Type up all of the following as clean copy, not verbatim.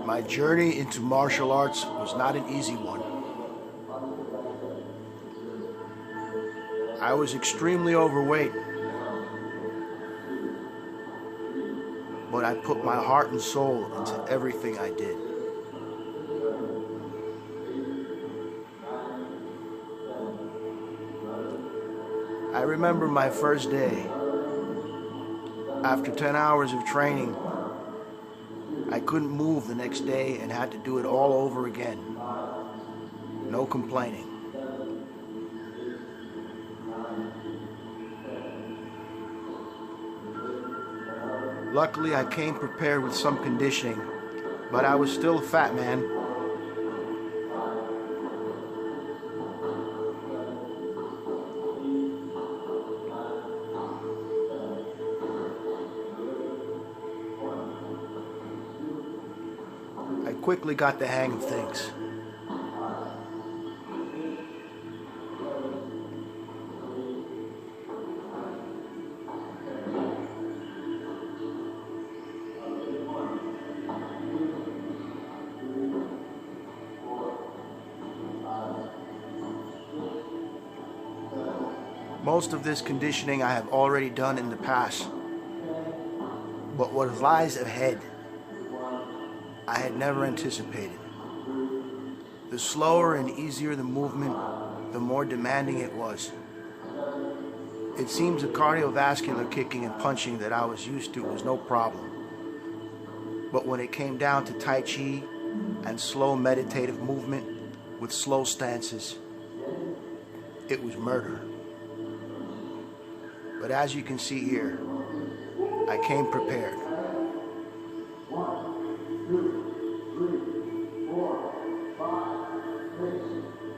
My journey into martial arts was not an easy one. I was extremely overweight, but I put my heart and soul into everything I did. I remember my first day. After 10 hours of training, I couldn't move the next day and had to do it all over again. No complaining. Luckily, I came prepared with some conditioning, but I was still a fat man. I quickly got the hang of things. Most of this conditioning I have already done in the past, but what lies ahead, I had never anticipated. The slower and easier the movement, the more demanding it was. It seems the cardiovascular kicking and punching that I was used to was no problem. But when it came down to Tai Chi and slow meditative movement with slow stances, it was murder. But as you can see here, I came prepared. 1, 2, 3, 4, 5, 6,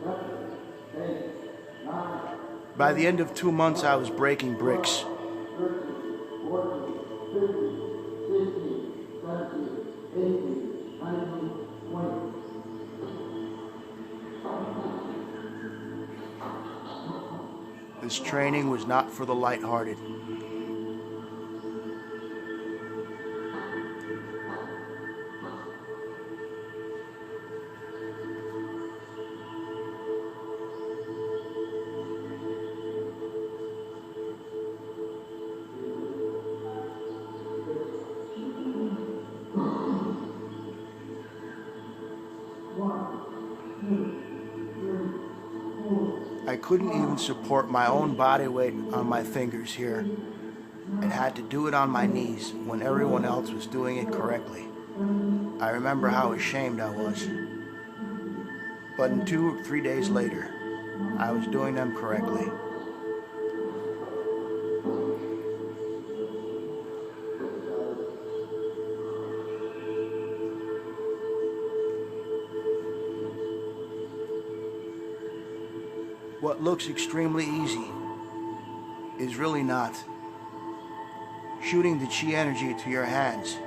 7, 8, 9. By the end of 2 months, I was breaking bricks. 13, 14, 15, 16, 17, 18, 19, 20. This training was not for the lighthearted. I couldn't even support my own body weight on my fingers here and had to do it on my knees when everyone else was doing it correctly. I remember how ashamed I was. But in 2 or 3 days later, I was doing them correctly. What looks extremely easy is really not. Shooting the chi energy to your hands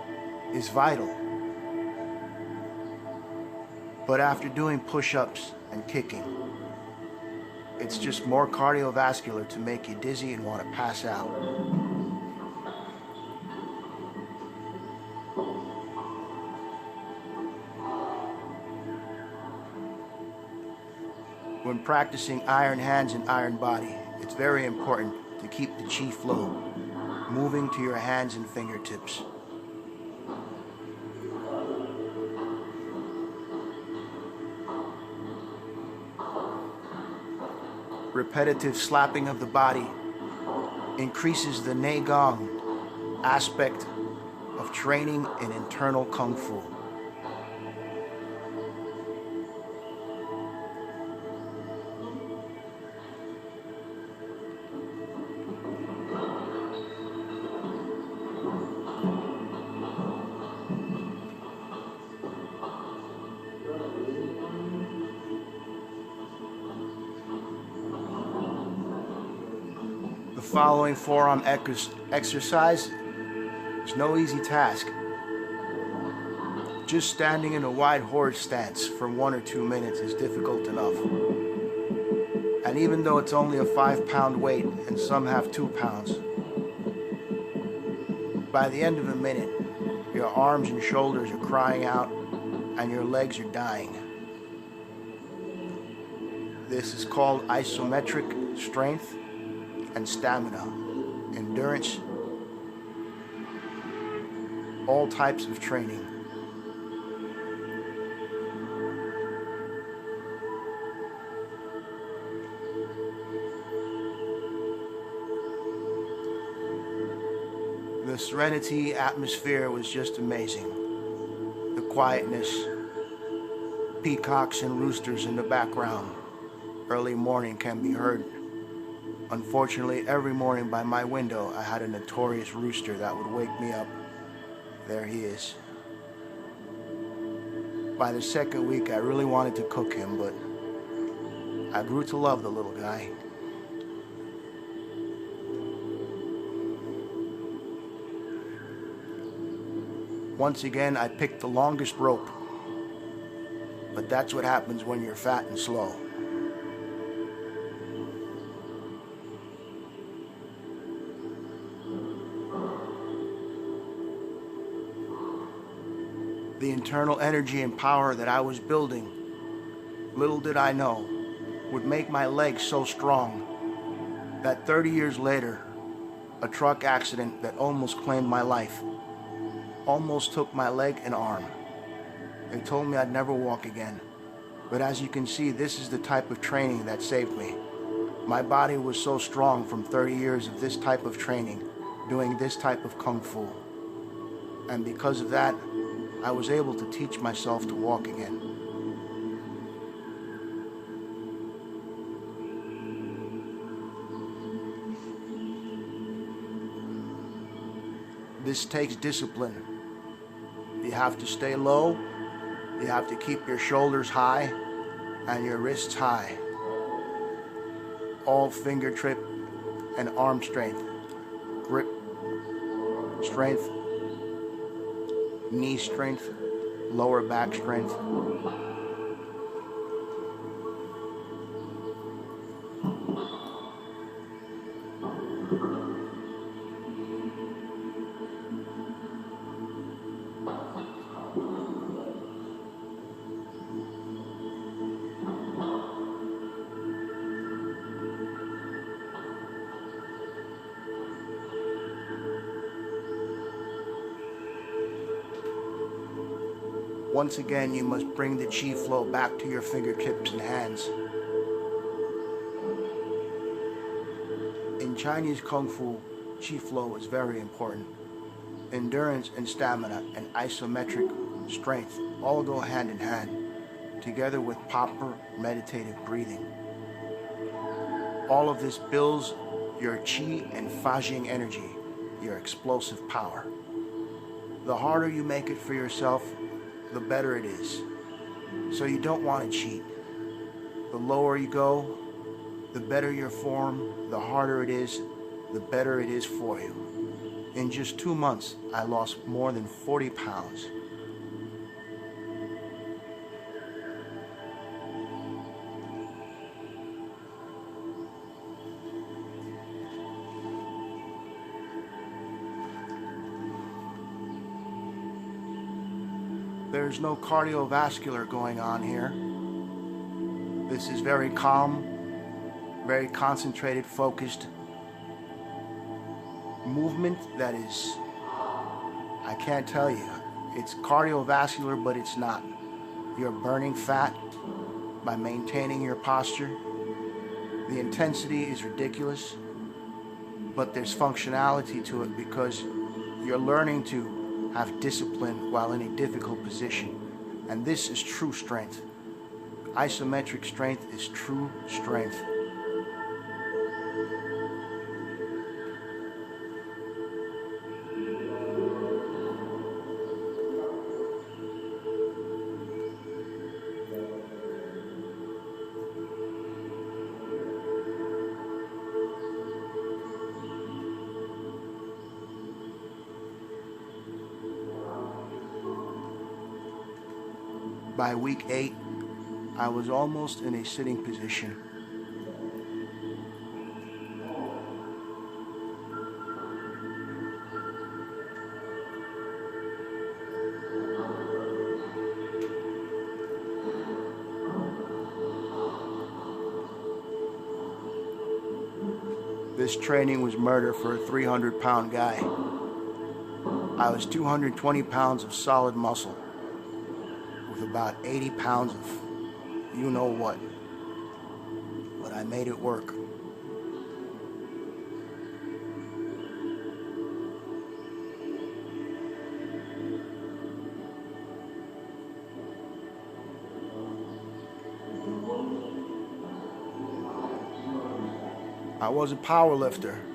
is vital. But after doing push-ups and kicking, it's just more cardiovascular to make you dizzy and want to pass out. When practicing iron hands and iron body, it's very important to keep the chi flow moving to your hands and fingertips. Repetitive slapping of the body increases the Neigong aspect of training in internal Kungfu. The following forearm exercise is no easy task. Just standing in a wide horse stance for 1 or 2 minutes is difficult enough. And even though it's only a 5-pound weight and some have 2 pounds, by the end of a minute, your arms and shoulders are crying out and your legs are dying. This is called isometric strength and stamina, endurance, all types of training. The serenity atmosphere was just amazing. The quietness, peacocks and roosters in the background. Early morning can be heard. Unfortunately, every morning by my window, I had a notorious rooster that would wake me up. There he is. By the second week, I really wanted to cook him, but I grew to love the little guy. Once again, I picked the longest rope, but that's what happens when you're fat and slow. The internal energy and power that I was building, little did I know, would make my legs so strong that 30 years later, a truck accident that almost claimed my life almost took my leg and arm. They told me I'd never walk again. But as you can see, this is the type of training that saved me. My body was so strong from 30 years of this type of training, doing this type of Kung Fu. And because of that, I was able to teach myself to walk again. This takes discipline. You have to stay low, you have to keep your shoulders high and your wrists high. All finger trip and arm strength, grip strength, knee strength, lower back strength. Once again, you must bring the chi flow back to your fingertips and hands. In Chinese Kung Fu, chi flow is very important. Endurance and stamina and isometric strength all go hand in hand, together with proper meditative breathing. All of this builds your chi and fajing energy, your explosive power. The harder you make it for yourself, the better it is. So you don't want to cheat. The lower you go, the better your form, the harder it is, the better it is for you. In just 2 months, I lost more than 40 pounds. There's no cardiovascular going on here. This is very calm, very concentrated, focused movement that is, I can't tell you, it's cardiovascular, but it's not. You're burning fat by maintaining your posture. The intensity is ridiculous, but there's functionality to it because you're learning to have discipline while in a difficult position. And this is true strength. Isometric strength is true strength. By week 8, I was almost in a sitting position. This training was murder for a 300-pound guy. I was 220 pounds of solid muscle with about 80 pounds of you know what. But I made it work. I was a power lifter.